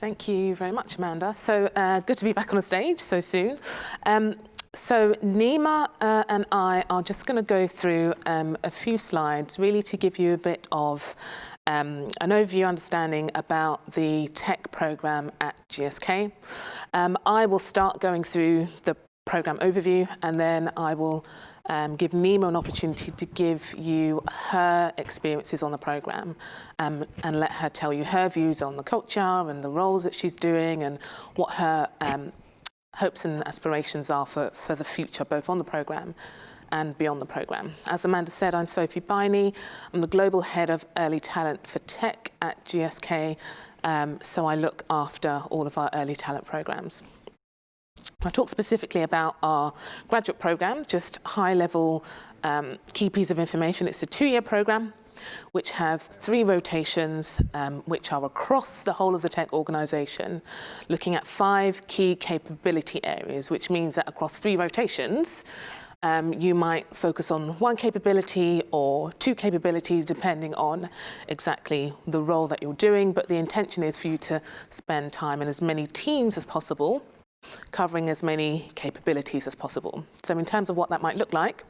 Thank you very much, Amanda. So good to be back on the stage so soon. So Nima and I are just going to go through a few slides really to give you a bit of an overview understanding about the tech program at GSK. I will start going through the program overview, and then I will give Nima an opportunity to give you her experiences on the program and let her tell you her views on the culture and the roles that she's doing and what her hopes and aspirations are for the future, both on the program and beyond the program. As Amanda said, I'm Sophie Biney. I'm the Global Head of Early Talent for Tech at GSK, so I look after all of our early talent programs. I'll talk specifically about our graduate program, just high-level key piece of information. It's a 2-year program which has 3 rotations which are across the whole of the tech organization, looking at 5 key capability areas, which means that across 3 rotations, you might focus on 1 capability or 2 capabilities, depending on exactly the role that you're doing. But the intention is for you to spend time in as many teams as possible, covering as many capabilities as possible. So in terms of what that might look like,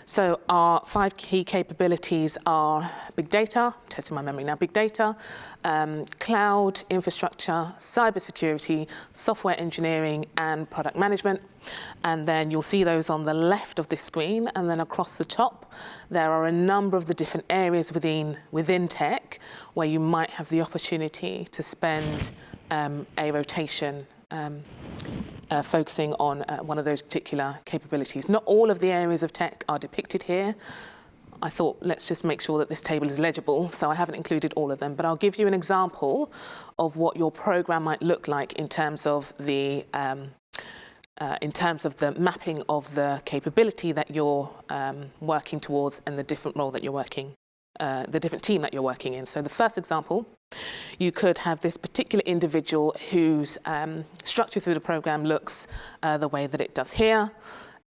so our 5 key capabilities are big data, testing my memory now, big data, cloud, infrastructure, cybersecurity, software engineering, and product management. And then you'll see those on the left of this screen, and then across the top, there are a number of the different areas within tech where you might have the opportunity to spend a rotation focusing on one of those particular capabilities. Not all of the areas of tech are depicted here. I thought, let's just make sure that this table is legible, so I haven't included all of them, but I'll give you an example of what your program might look like in terms of the mapping of the capability that you're working towards and the different role that you're working, the different team that you're working in. So the first example, you could have this particular individual whose structure through the program looks the way that it does here,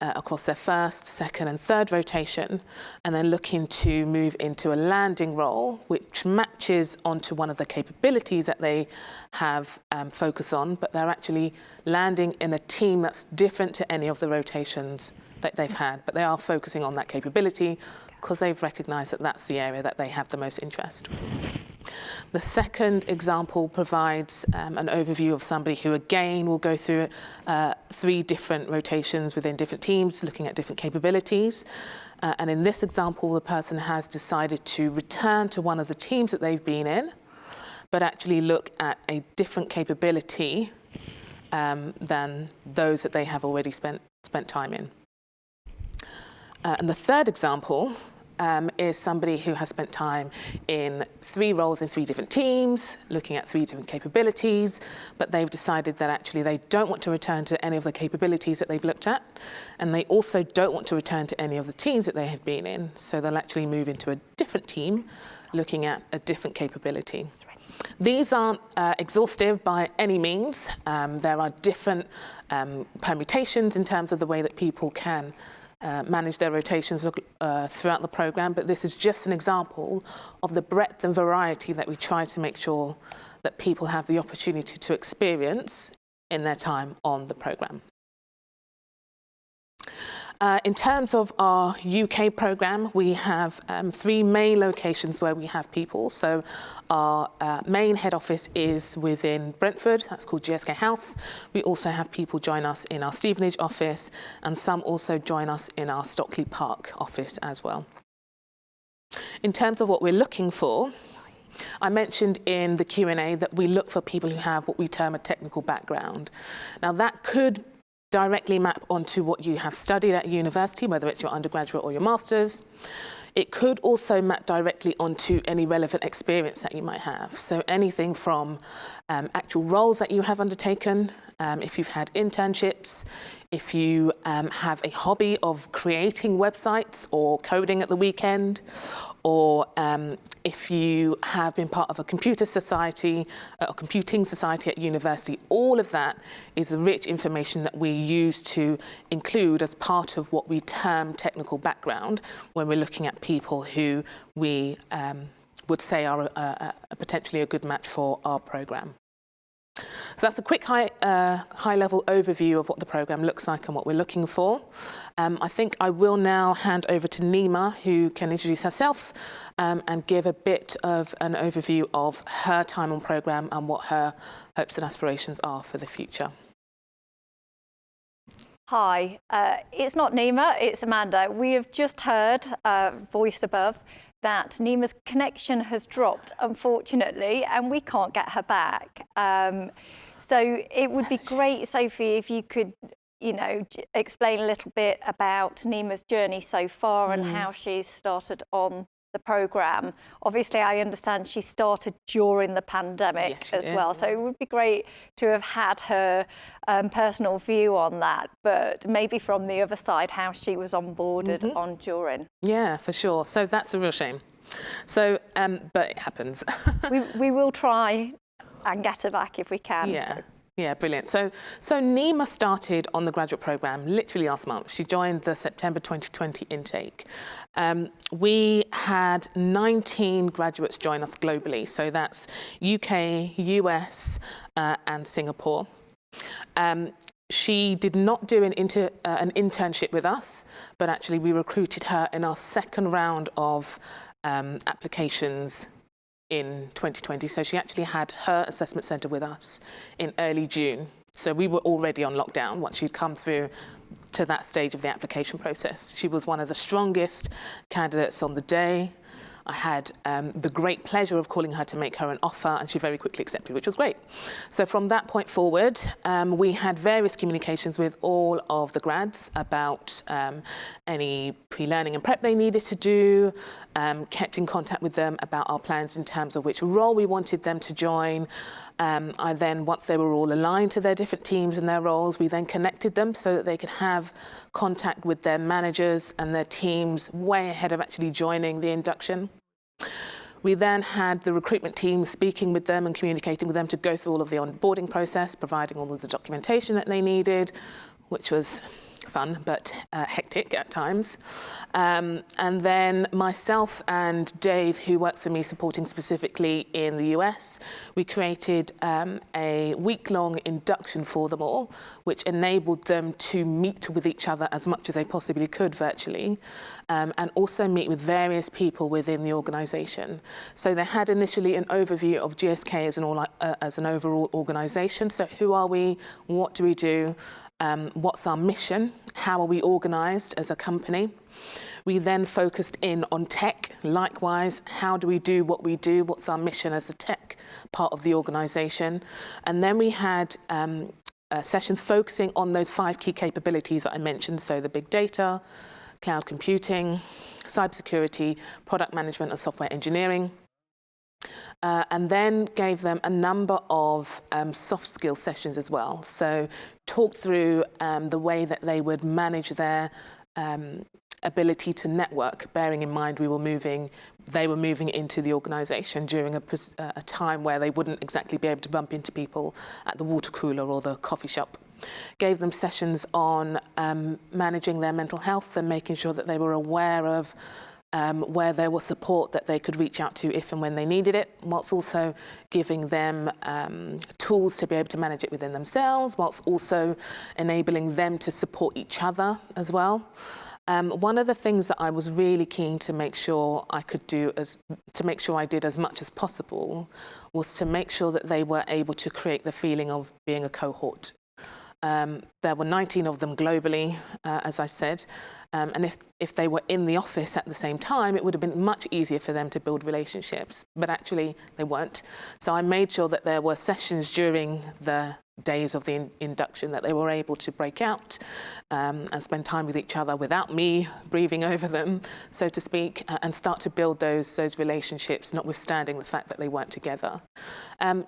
across their first, second, and third rotation, and then looking to move into a landing role, which matches onto one of the capabilities that they have focus on, but they're actually landing in a team that's different to any of the rotations that they've had, but they are focusing on that capability because they've recognized that that's the area that they have the most interest. The second example provides an overview of somebody who, again, will go through 3 different rotations within different teams, looking at different capabilities. And in this example, the person has decided to return to one of the teams that they've been in, but actually look at a different capability than those that they have already spent time in. And the third example is somebody who has spent time in 3 roles in 3 different teams, looking at 3 different capabilities, but they've decided that actually they don't want to return to any of the capabilities that they've looked at, and they also don't want to return to any of the teams that they have been in, so they'll actually move into a different team, looking at a different capability. These aren't exhaustive by any means. There are different permutations in terms of the way that people can manage their rotations throughout the program, but this is just an example of the breadth and variety that we try to make sure that people have the opportunity to experience in their time on the program. In terms of our UK program, we have 3 main locations where we have people. So our main head office is within Brentford, that's called GSK House. We also have people join us in our Stevenage office, and some also join us in our Stockley Park office as well. In terms of what we're looking for, I mentioned in the Q&A that we look for people who have what we term a technical background. Now that could directly map onto what you have studied at university, whether it's your undergraduate or your master's. It could also map directly onto any relevant experience that you might have. So anything from actual roles that you have undertaken, if you've had internships, if you have a hobby of creating websites or coding at the weekend, or if you have been part of a computing society at university, all of that is the rich information that we use to include as part of what we term technical background when we're looking at people who we would say are potentially a good match for our program. So that's a quick high-level overview of what the programme looks like and what we're looking for. I think I will now hand over to Nima, who can introduce herself and give a bit of an overview of her time on programme and what her hopes and aspirations are for the future. Hi, it's not Nima, it's Amanda. We have just heard, voiced above, that Nima's connection has dropped, unfortunately, and we can't get her back. So it would be great, Sophie, if you could, explain a little bit about Nima's journey so far and how she's started on the programme. Obviously, I understand she started during the pandemic as well, so it would be great to have had her personal view on that, but maybe from the other side, how she was onboarded on during. Yeah, for sure. So that's a real shame. So, but it happens. we will try and get her back if we can. Yeah. So. Yeah, brilliant. So Nima started on the graduate programme literally last month. She joined the September 2020 intake. We had 19 graduates join us globally. So that's UK, US, and Singapore. She did not do an internship with us, but actually we recruited her in our second round of applications in 2020. So she actually had her assessment centre with us in early June. So we were already on lockdown once she'd come through to that stage of the application process. She was one of the strongest candidates on the day. I had the great pleasure of calling her to make her an offer, and she very quickly accepted, which was great. So from that point forward, we had various communications with all of the grads about any pre-learning and prep they needed to do, kept in contact with them about our plans in terms of which role we wanted them to join. I then, once they were all aligned to their different teams and their roles, we then connected them so that they could have contact with their managers and their teams way ahead of actually joining the induction. We then had the recruitment team speaking with them and communicating with them to go through all of the onboarding process, providing all of the documentation that they needed, which was fun but hectic at times. And then myself and Dave, who works for me supporting specifically in the US, we created a week-long induction for them all, which enabled them to meet with each other as much as they possibly could virtually, and also meet with various people within the organisation. So they had initially an overview of GSK as an overall organisation. So who are we? What do we do? What's our mission? How are we organised as a company? We then focused in on tech. Likewise, how do we do what we do? What's our mission as a tech part of the organisation? And then we had sessions focusing on those 5 key capabilities that I mentioned. So the big data, cloud computing, cybersecurity, product management and software engineering. And then gave them a number of soft skill sessions as well. So talked through the way that they would manage their ability to network, bearing in mind they were moving into the organisation during a time where they wouldn't exactly be able to bump into people at the water cooler or the coffee shop. Gave them sessions on managing their mental health and making sure that they were aware of where there was support that they could reach out to if and when they needed it, whilst also giving them tools to be able to manage it within themselves, whilst also enabling them to support each other as well. One of the things that I was really keen to make sure I did as much as possible was to make sure that they were able to create the feeling of being a cohort. There were 19 of them globally, as I said, and if they were in the office at the same time, it would have been much easier for them to build relationships, but actually they weren't. So I made sure that there were sessions during the days of the induction that they were able to break out and spend time with each other without me breathing over them, so to speak, and start to build those relationships, notwithstanding the fact that they weren't together.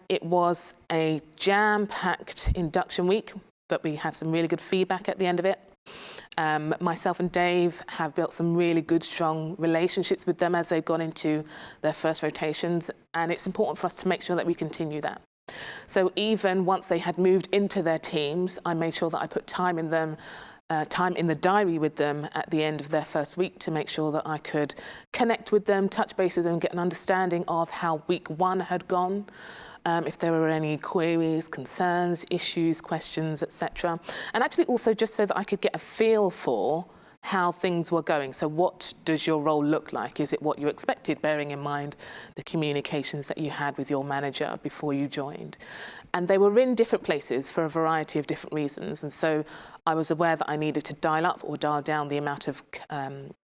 It was a jam-packed induction week, but we had some really good feedback at the end of it. Myself and Dave have built some really good, strong relationships with them as they've gone into their first rotations, and it's important for us to make sure that we continue that. So even once they had moved into their teams, I made sure that I put time in the diary with them at the end of their first week to make sure that I could connect with them, touch base with them, get an understanding of how week 1 had gone, if there were any queries, concerns, issues, questions, etc. And actually also just so that I could get a feel for how things were going. So what does your role look like? Is it what you expected, bearing in mind the communications that you had with your manager before you joined? And they were in different places for a variety of different reasons. And so I was aware that I needed to dial up or dial down the amount of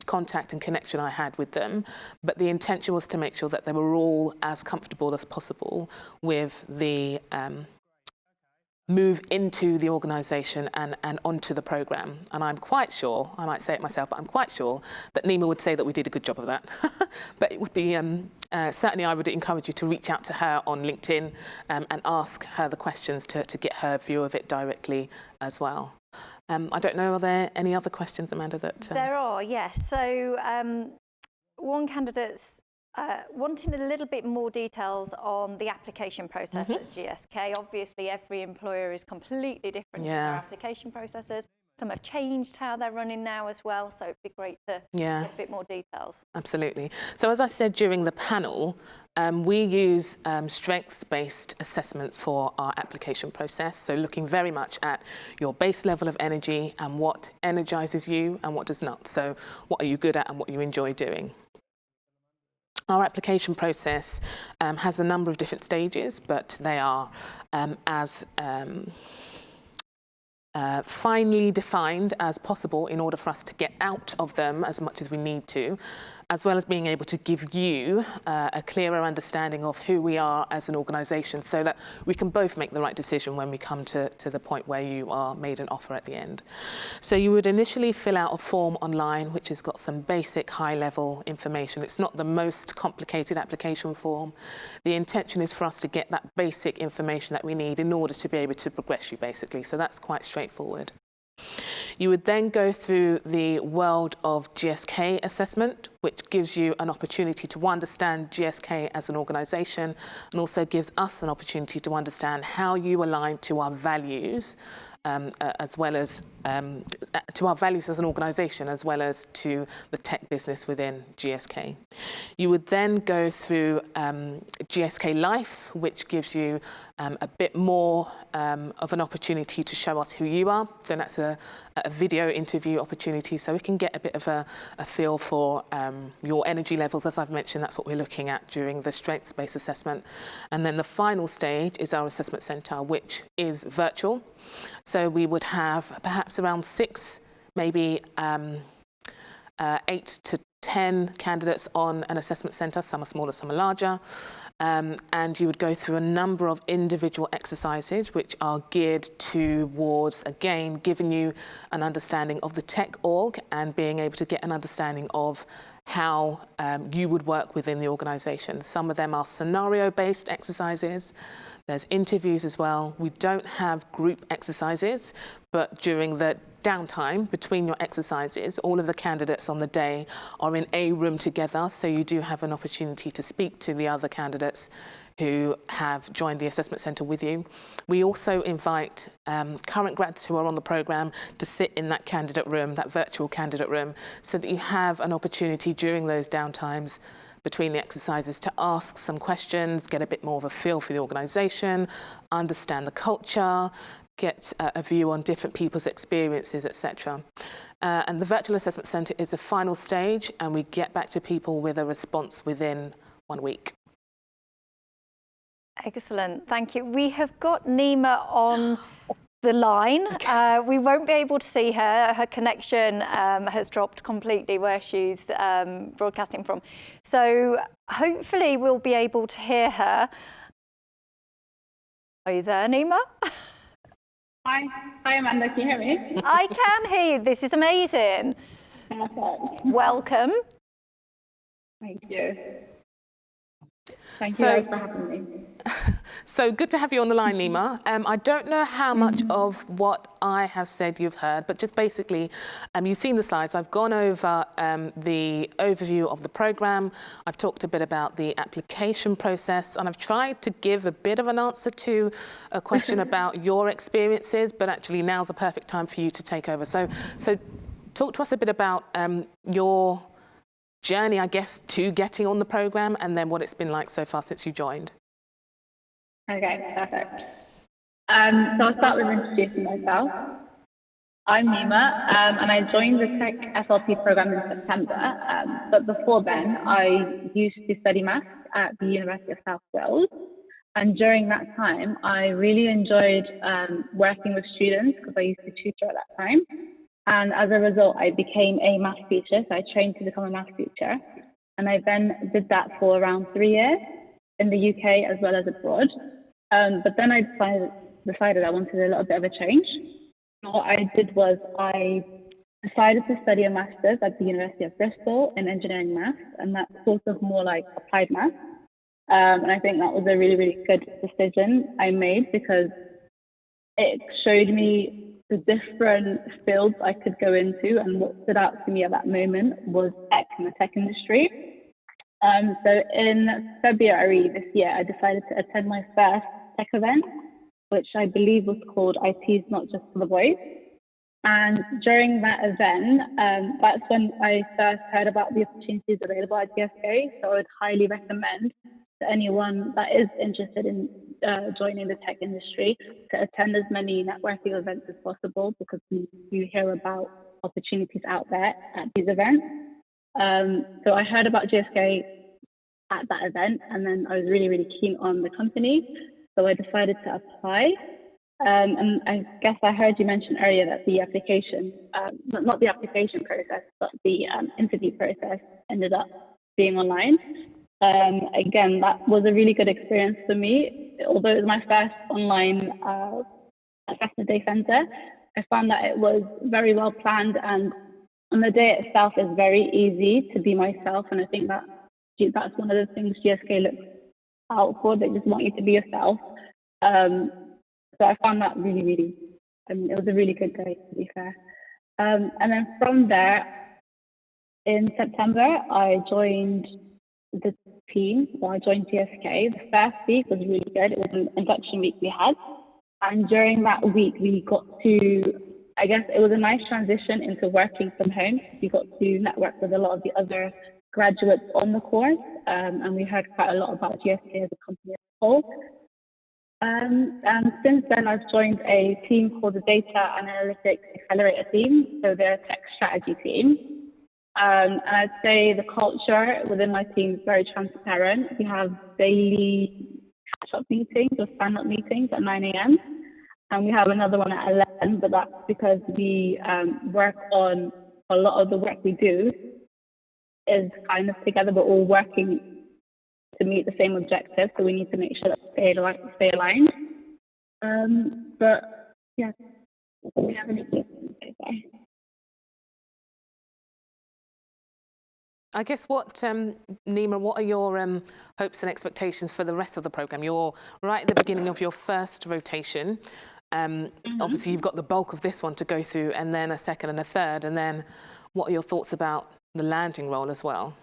contact and connection I had with them. But the intention was to make sure that they were all as comfortable as possible with the move into the organisation and onto the programme. And I'm quite sure, I might say it myself, but I'm quite sure that Nima would say that we did a good job of that. But it would be, certainly I would encourage you to reach out to her on LinkedIn and ask her the questions to get her view of it directly as well. I don't know, are there any other questions, Amanda? There are, yes. So one candidate's wanting a little bit more details on the application process at GSK. Obviously, every employer is completely different in their application processes. Some have changed how they're running now as well, so it'd be great to get a bit more details. Absolutely. So as I said during the panel, we use strengths-based assessments for our application process, so looking very much at your base level of energy and what energizes you and what does not. So what are you good at and what you enjoy doing. Our application process has a number of different stages, but they are as finely defined as possible in order for us to get out of them as much as we need to, as well as being able to give you a clearer understanding of who we are as an organisation so that we can both make the right decision when we come to the point where you are made an offer at the end. So you would initially fill out a form online which has got some basic high-level information. It's not the most complicated application form. The intention is for us to get that basic information that we need in order to be able to progress you, basically. So that's quite straightforward. You would then go through the World of GSK assessment, which gives you an opportunity to understand GSK as an organisation and also gives us an opportunity to understand how you align to our values, as well as to our values as an organisation, as well as to the tech business within GSK. You would then go through GSK Life, which gives you a bit more of an opportunity to show us who you are. So that's a video interview opportunity, so we can get a bit of a feel for your energy levels. As I've mentioned, that's what we're looking at during the strengths-based assessment. And then the final stage is our assessment centre, which is virtual. So we would have perhaps around 6, maybe 8 to 10 candidates on an assessment centre. Some are smaller, some are larger. And you would go through a number of individual exercises which are geared towards, again, giving you an understanding of the tech org and being able to get an understanding of how you would work within the organisation. Some of them are scenario-based exercises. There's interviews as well. We don't have group exercises, but during the downtime between your exercises, all of the candidates on the day are in a room together, so you do have an opportunity to speak to the other candidates who have joined the assessment centre with you. We also invite current grads who are on the programme to sit in that candidate room, that virtual candidate room, so that you have an opportunity during those downtimes between the exercises to ask some questions, get a bit more of a feel for the organisation, understand the culture, get a view on different people's experiences, etc. And the virtual assessment centre is the final stage, and we get back to people with a response within 1 week. Excellent, thank you. We have got Nima on the line. Okay. We won't be able to see her. Her connection has dropped completely where she's broadcasting from. So hopefully we'll be able to hear her. Are you there, Nima? Hi, Amanda, can you hear me? I can hear you. This is amazing. Perfect. Welcome. Thank you. Thank you guys for having me. So good to have you on the line, Nima. I don't know how much of what I have said you've heard, but just basically, you've seen the slides. I've gone over the overview of the programme. I've talked a bit about the application process, and I've tried to give a bit of an answer to a question about your experiences, but actually now's a perfect time for you to take over. So talk to us a bit about your journey, I guess, to getting on the programme, and then what it's been like so far since you joined. Okay, perfect. So I'll start with introducing myself. I'm Nima, and I joined the Tech FLP program in September. But before then, I used to study maths at the University of South Wales. And during that time, I really enjoyed working with students because I used to tutor at that time. And as a result, I became a maths teacher. So I trained to become a maths teacher. And I then did that for around 3 years in the UK as well as abroad. But then I decided I wanted a little bit of a change. What I did was I decided to study a master's at the University of Bristol in engineering maths, and that's sort of more like applied maths. And I think that was a really, really good decision I made because it showed me the different fields I could go into, and what stood out to me at that moment was tech and the tech industry. So in February this year, I decided to attend my first tech event, which I believe was called IT's Not Just for the Boys. And during that event, that's when I first heard about the opportunities available at GSK. So I would highly recommend to anyone that is interested in joining the tech industry to attend as many networking events as possible, because you hear about opportunities out there at these events. So I heard about GSK at that event, and then I was really, really keen on the company. So I decided to apply. And I guess I heard you mention earlier that the application, not the application process, but the interview process ended up being online. Again, that was a really good experience for me. Although it was my first online assessment day center, I found that it was very well planned, and on the day itself is very easy to be myself. And I think that that's one of the things GSK looks out for. They just want you to be yourself. So I found that really, really, it was a really good day, to be fair. And then from there, in September, I joined the team, or I joined GSK. The first week was really good. It was an induction week we had. And during that week, we got to, I guess it was a nice transition into working from home. We got to network with a lot of the other graduates on the course, and we heard quite a lot about GSK as a company as a whole. And since then, I've joined a team called the Data Analytics Accelerator team. So they're a tech strategy team. And I'd say the culture within my team is very transparent. We have daily catch-up meetings or stand-up meetings at 9 a.m. And we have another one at 11, but that's because we work on a lot of the work we do is kind of together. We're all working to meet the same objective, so we need to make sure that we stay aligned. But yeah, we have any questions so far? I guess Nima, what are your hopes and expectations for the rest of the programme? You're right at the beginning of your first rotation. Obviously, you've got the bulk of this one to go through, and then a second and a third. And then what are your thoughts about the landing role as well?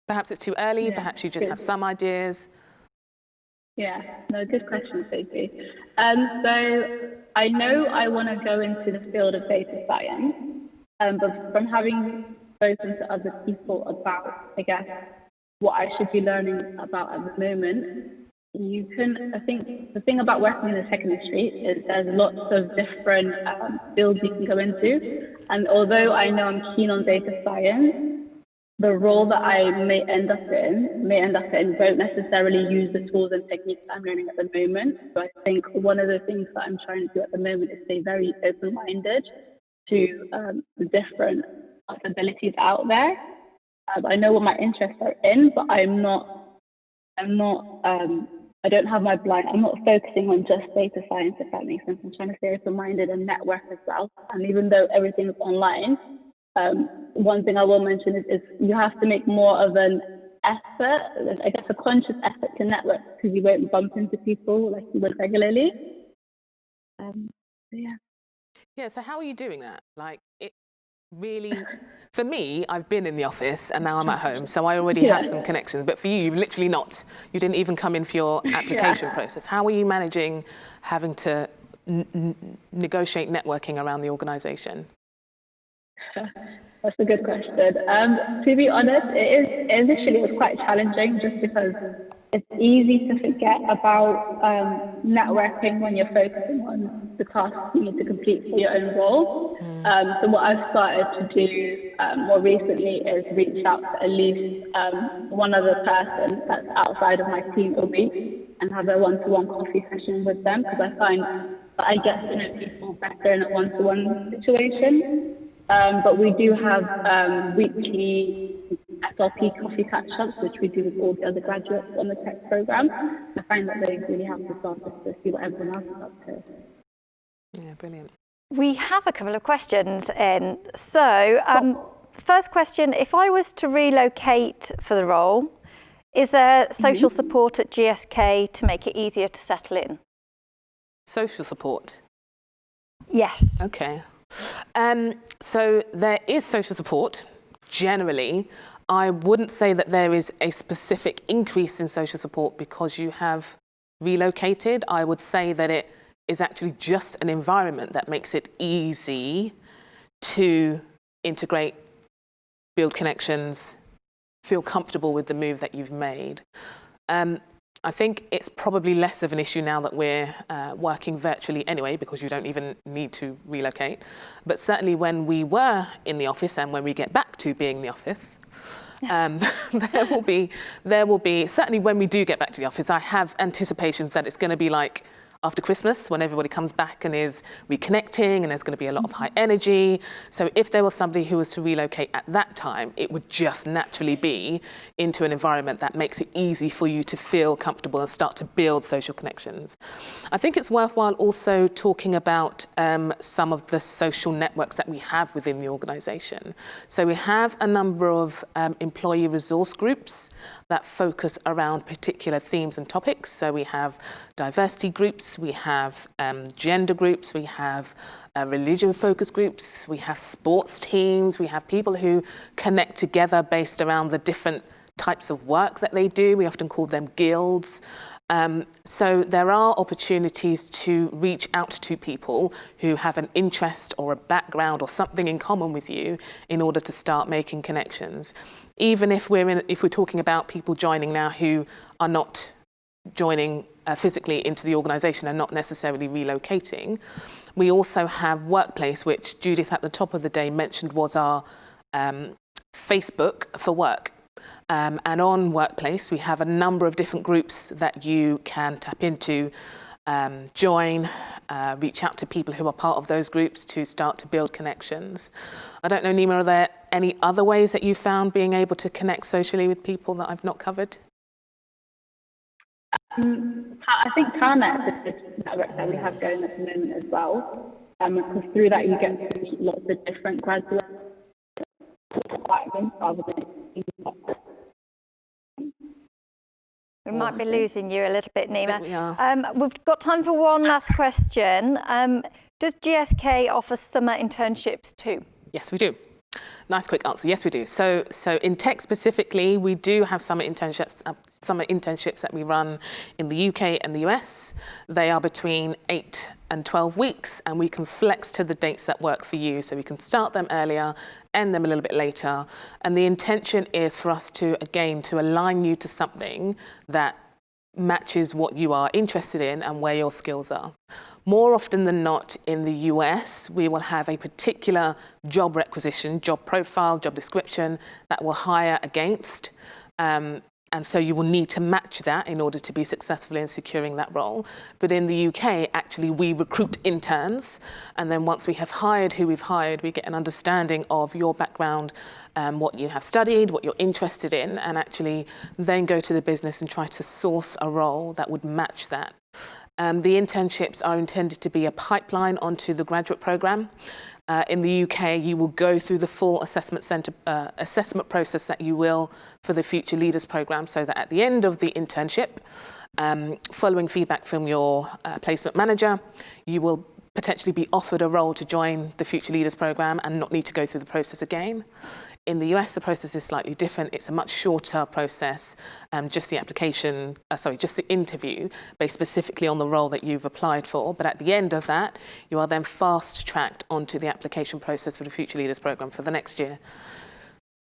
Perhaps it's too early, perhaps you just have some ideas. Yeah, no, good question, Sophie. So I know I want to go into the field of data science, but from having spoken to other people about, I guess, what I should be learning about at the moment, I think the thing about working in the tech industry is there's lots of different fields you can go into. And although I know I'm keen on data science, the role that I may end up in won't necessarily use the tools and techniques I'm learning at the moment. So I think one of the things that I'm trying to do at the moment is stay very open-minded to the different possibilities out there. I know what my interests are in, but I don't have my blind, I'm not focusing on just data science, if that makes sense. I'm trying to stay open-minded and network as well. And even though everything is online, one thing I will mention is you have to make more of an effort, I guess a conscious effort to network, because you won't bump into people like you would regularly. Yeah. Yeah, so how are you doing that? Like, it really, for me, I've been in the office and now I'm at home, so I already have some connections. But for you, you've literally not. You didn't even come in for your application process. How are you managing having to negotiate networking around the organisation? That's a good question. To be honest, it was quite challenging, just because it's easy to forget about networking when you're focusing on the tasks you need to complete for your own role. So what I've started to do more recently is reach out to at least one other person that's outside of my team a week and have a one-to-one coffee session with them, because I find that I get to know people better in a one-to-one situation. But we do have weekly SLP coffee catch-ups, which we do with all the other graduates on the tech program. I find that they really help us out just to see what everyone else is up to. Yeah, brilliant. We have a couple of questions in. So, first question, if I was to relocate for the role, is there social support at GSK to make it easier to settle in? Social support? Yes. Okay. So there is social support, generally. I wouldn't say that there is a specific increase in social support because you have relocated. I would say that it is actually just an environment that makes it easy to integrate, build connections, feel comfortable with the move that you've made. I think it's probably less of an issue now that we're working virtually anyway, because you don't even need to relocate. But certainly when we were in the office and when we get back to being in the office, there will be, certainly when we do get back to the office, I have anticipations that it's going to be like after Christmas, when everybody comes back and is reconnecting, and there's going to be a lot of high energy. So if there was somebody who was to relocate at that time, it would just naturally be into an environment that makes it easy for you to feel comfortable and start to build social connections. I think it's worthwhile also talking about some of the social networks that we have within the organisation. So we have a number of employee resource groups that focus around particular themes and topics. So we have diversity groups, we have gender groups, we have religion focus groups, we have sports teams, we have people who connect together based around the different types of work that they do. We often call them guilds. So there are opportunities to reach out to people who have an interest or a background or something in common with you in order to start making connections. Even if we're talking about people joining now who are not joining physically into the organisation and not necessarily relocating, we also have Workplace, which Judith at the top of the day mentioned was our Facebook for work. And on Workplace, we have a number of different groups that you can tap into, join, reach out to people who are part of those groups to start to build connections. I don't know, Nima, are there any other ways that you found being able to connect socially with people that I've not covered? I think Pharma-tech is a network that we have going at the moment as well. Because through that you get to meet lots of different graduates rather than. We might be losing you a little bit, Nima. We are. We've got time for one last question. Does GSK offer summer internships too? Yes, we do. Nice quick answer. Yes, we do. So in tech specifically, we do have summer internships that we run in the UK and the US. They are between 8 and 12 weeks, and we can flex to the dates that work for you. So we can start them earlier, end them a little bit later. And the intention is for us to align you to something that matches what you are interested in and where your skills are. More often than not in the US, we will have a particular job requisition, job profile, job description that we'll hire against. And so you will need to match that in order to be successful in securing that role. But in the UK, actually, we recruit interns. And then once we have hired who we've hired, we get an understanding of your background, what you have studied, what you're interested in, and actually then go to the business and try to source a role that would match that. The internships are intended to be a pipeline onto the graduate program. In the UK, you will go through the full assessment process that you will for the Future Leaders Programme, so that at the end of the internship, following feedback from your placement manager, you will potentially be offered a role to join the Future Leaders Programme and not need to go through the process again. In the US, the process is slightly different. It's a much shorter process, just the interview based specifically on the role that you've applied for. But at the end of that, you are then fast-tracked onto the application process for the Future Leaders Programme for the next year.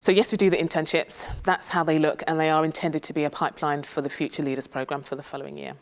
So yes, we do the internships. That's how they look, and they are intended to be a pipeline for the Future Leaders Programme for the following year.